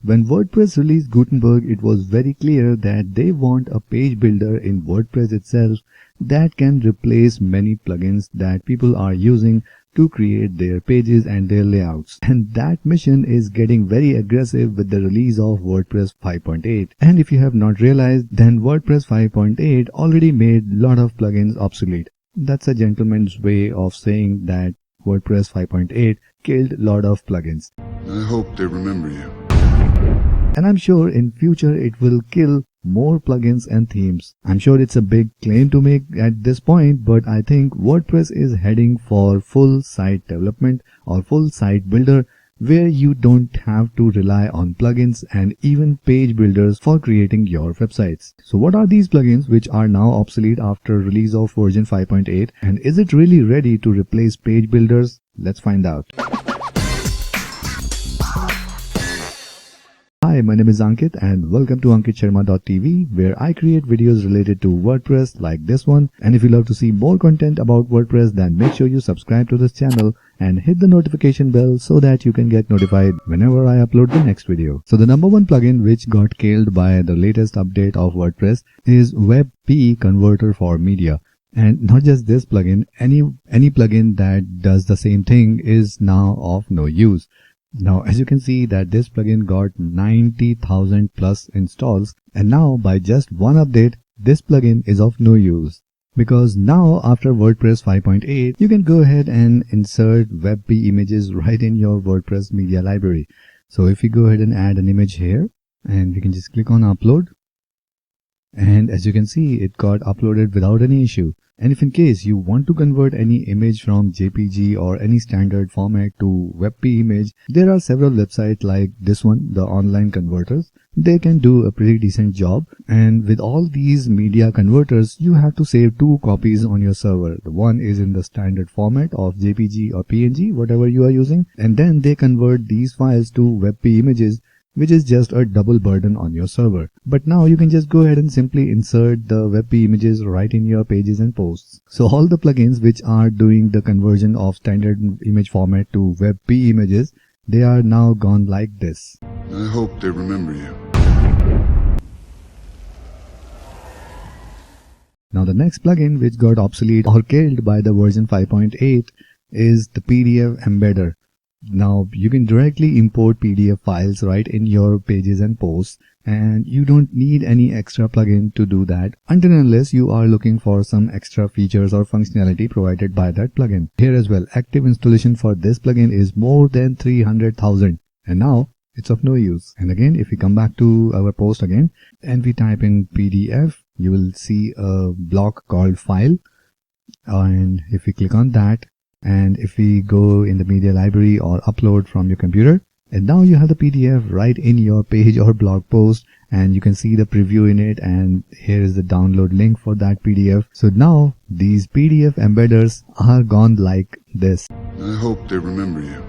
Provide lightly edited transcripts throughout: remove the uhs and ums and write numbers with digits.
When WordPress released Gutenberg, it was very clear that they want a page builder in WordPress itself that can replace many plugins that people are using to create their pages and their layouts. And that mission is getting very aggressive with the release of WordPress 5.8. And if you have not realized, then WordPress 5.8 already made a lot of plugins obsolete. That's a gentleman's way of saying that WordPress 5.8 killed a lot of plugins. I hope they remember you. And I'm sure in future it will kill more plugins and themes. I'm sure it's a big claim to make at this point, but I think WordPress is heading for full site development or full site builder, where you don't have to rely on plugins and even page builders for creating your websites. So what are these plugins which are now obsolete after release of version 5.8, and is it really ready to replace page builders? Let's find out. Hi, my name is Ankit and welcome to ankitsharma.tv, where I create videos related to WordPress like this one. And if you love to see more content about WordPress, then make sure you subscribe to this channel and hit the notification bell so that you can get notified whenever I upload the next video. So the number one plugin which got killed by the latest update of WordPress is WebP Converter for Media. And not just this plugin, any plugin that does the same thing is now of no use. Now, as you can see that this plugin got 90,000 plus installs, and now by just one update, this plugin is of no use. Because now after WordPress 5.8, you can go ahead and insert WebP images right in your WordPress media library. So if you go ahead and add an image here, and we can just click on upload, and as you can see, it got uploaded without any issue. And if in case you want to convert any image from JPG or any standard format to WebP image, there are several websites like this one, the online converters. They can do a pretty decent job. And with all these media converters, you have to save two copies on your server. The one is in the standard format of JPG or PNG, whatever you are using. And then they convert these files to WebP images, which is just a double burden on your server. But now you can just go ahead and simply insert the WebP images right in your pages and posts. So all the plugins which are doing the conversion of standard image format to WebP images, they are now gone like this. I hope they remember you. Now the next plugin which got obsolete or killed by the version 5.8 is the Pdf Embedder. Now you can directly import PDF files right in your pages and posts, and you don't need any extra plugin to do that until and unless you are looking for some extra features or functionality provided by that plugin. Here as well, active installation for this plugin is more than 300,000, and now it's of no use. And again, if we come back to our post again and we type in PDF, you will see a block called file, and if we click on that, and if we go in the media library or upload from your computer, and now you have the PDF right in your page or blog post, and you can see the preview in it, and here is the download link for that PDF. So now these PDF embedders are gone like this. I hope they remember you.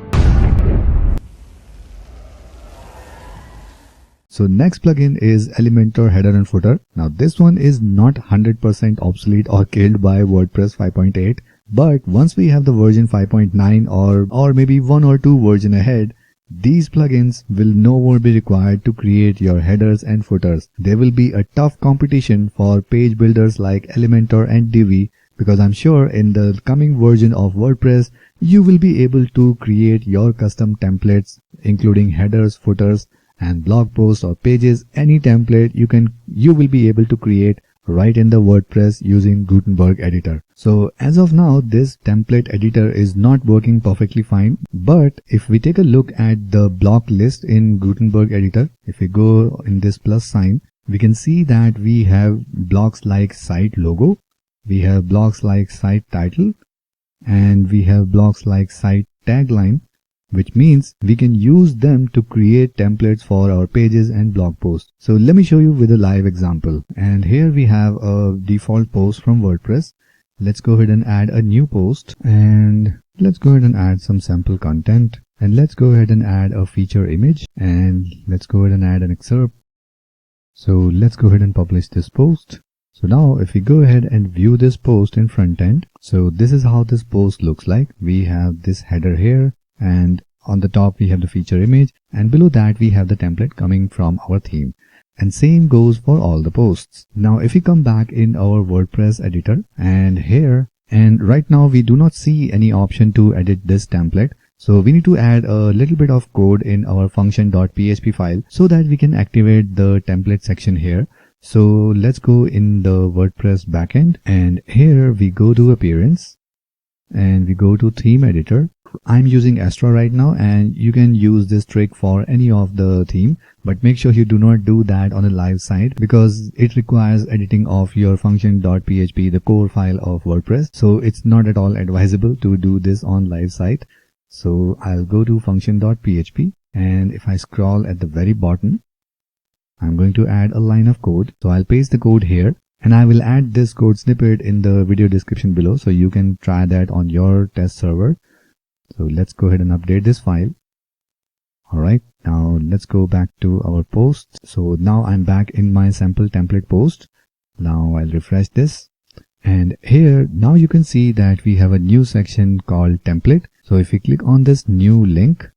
So next plugin is Elementor Header and Footer. Now this one is not 100% obsolete or killed by WordPress 5.8. But once we have the version 5.9 or maybe one or two version ahead, these plugins will no more be required to create your headers and footers. There will be a tough competition for page builders like Elementor and Divi, because I'm sure in the coming version of WordPress, you will be able to create your custom templates, including headers, footers, and blog posts or pages. Any template you will be able to create right in the WordPress using Gutenberg Editor. So as of now, this template editor is not working perfectly fine. But if we take a look at the block list in Gutenberg Editor, if we go in this plus sign, we can see that we have blocks like site logo, we have blocks like site title, and we have blocks like site tagline, which means we can use them to create templates for our pages and blog posts. So let me show you with a live example. And here we have a default post from WordPress. Let's go ahead and add a new post, and let's go ahead and add some sample content, and let's go ahead and add a feature image, and let's go ahead and add an excerpt. So let's go ahead and publish this post. So now if we go ahead and view this post in front end, so this is how this post looks like. We have this header here, and On the top we have the feature image, and below that we have the template coming from our theme. And same goes for all the posts. Now if we come back in our WordPress editor, and here, and right now we do not see any option to edit this template. So we need to add a little bit of code in our function.php file so that we can activate the template section here. So let's go in the WordPress backend, and here we go to appearance and we go to theme editor. I'm using Astra right now, and you can use this trick for any of the theme, but make sure you do not do that on a live site because it requires editing of your function.php, the core file of WordPress. So it's not at all advisable to do this on live site. So I'll go to function.php, and if I scroll at the very bottom, I'm going to add a line of code. So I'll paste the code here, and I will add this code snippet in the video description below so you can try that on your test server. So let's go ahead and update this file. Alright, now let's go back to our post. So now I'm back in my sample template post. Now I'll refresh this, and here now you can see that we have a new section called template. So if we click on this new link,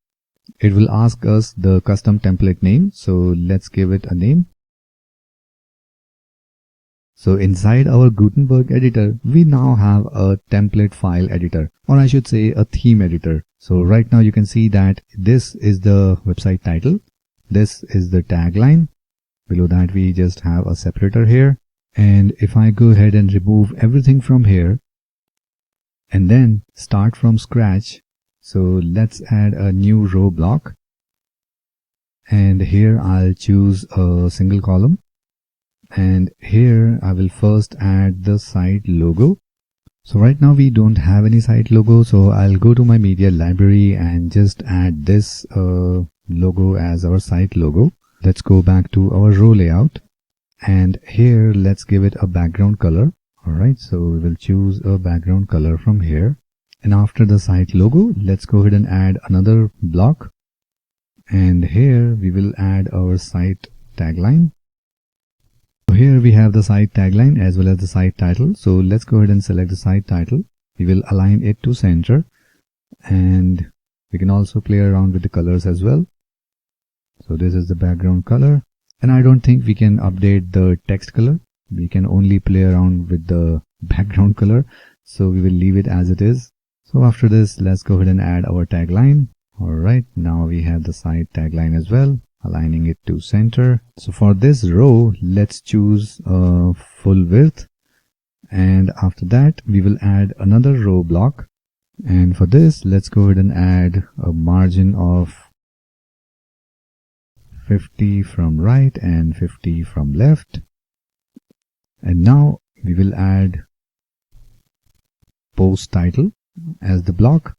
it will ask us the custom template name. So let's give it a name. So inside our Gutenberg editor, we now have a template file editor, or I should say a theme editor. So right now you can see that this is the website title. This is the tagline. Below that we just have a separator here. And if I go ahead and remove everything from here and then start from scratch, so let's add a new row block. And here I'll choose a single column. And here I will first add the site logo. So right now we don't have any site logo, so I'll go to my media library and just add this logo as our site logo. Let's go back to our row layout, and here let's give it a background color. Alright, so we will choose a background color from here, and after the site logo, let's go ahead and add another block, and here we will add our site tagline. So here we have the site tagline as well as the site title. So let's go ahead and select the site title. We will align it to center, and we can also play around with the colors as well. So this is the background color, and I don't think we can update the text color. We can only play around with the background color, so we will leave it as it is. So after this, let's go ahead and add our tagline. Alright, now we have the site tagline as well, aligning it to center. So for this row, let's choose full width, and after that we will add another row block, and for this let's go ahead and add a margin of 50 from right and 50 from left. And now we will add post title as the block,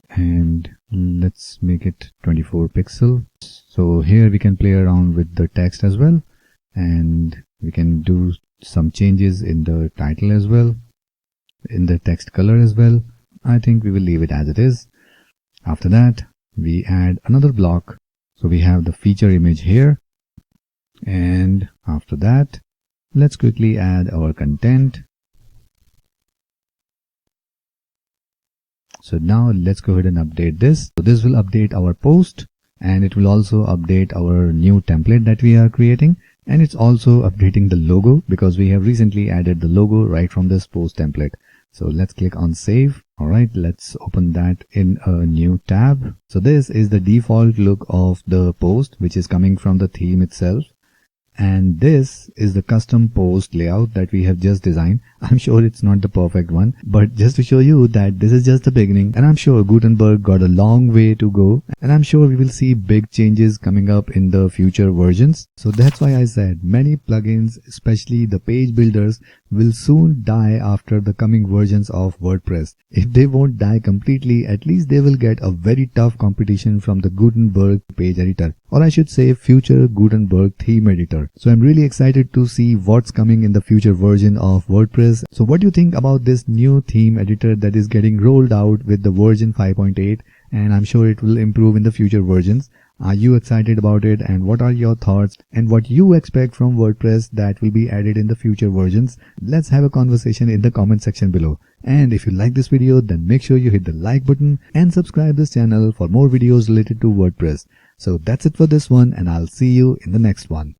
and let's make it 24 pixel. So here we can play around with the text as well, and we can do some changes in the title as well, in the text color as well. I think we will leave it as it is. After that we add another block. So we have the feature image here, and after that let's quickly add our content. So now let's go ahead and update this. So this will update our post, and it will also update our new template that we are creating, and it's also updating the logo because we have recently added the logo right from this post template. So let's click on save. Alright, let's open that in a new tab. So this is the default look of the post, which is coming from the theme itself. And this is the custom post layout that we have just designed. I'm sure it's not the perfect one, but just to show you that this is just the beginning, and I'm sure Gutenberg got a long way to go, and I'm sure we will see big changes coming up in the future versions. So that's why I said many plugins, especially the page builders, will soon die after the coming versions of WordPress. If they won't die completely, at least they will get a very tough competition from the Gutenberg page editor, or I should say future Gutenberg theme editor. So I'm really excited to see what's coming in the future version of WordPress. So what do you think about this new theme editor that is getting rolled out with the version 5.8? and I'm sure it will improve in the future versions. Are you excited about it, and what are your thoughts and what you expect from WordPress that will be added in the future versions? Let's have a conversation in the comment section below. And if you like this video, then make sure you hit the like button and subscribe this channel for more videos related to WordPress. So that's it for this one, and I'll see you in the next one.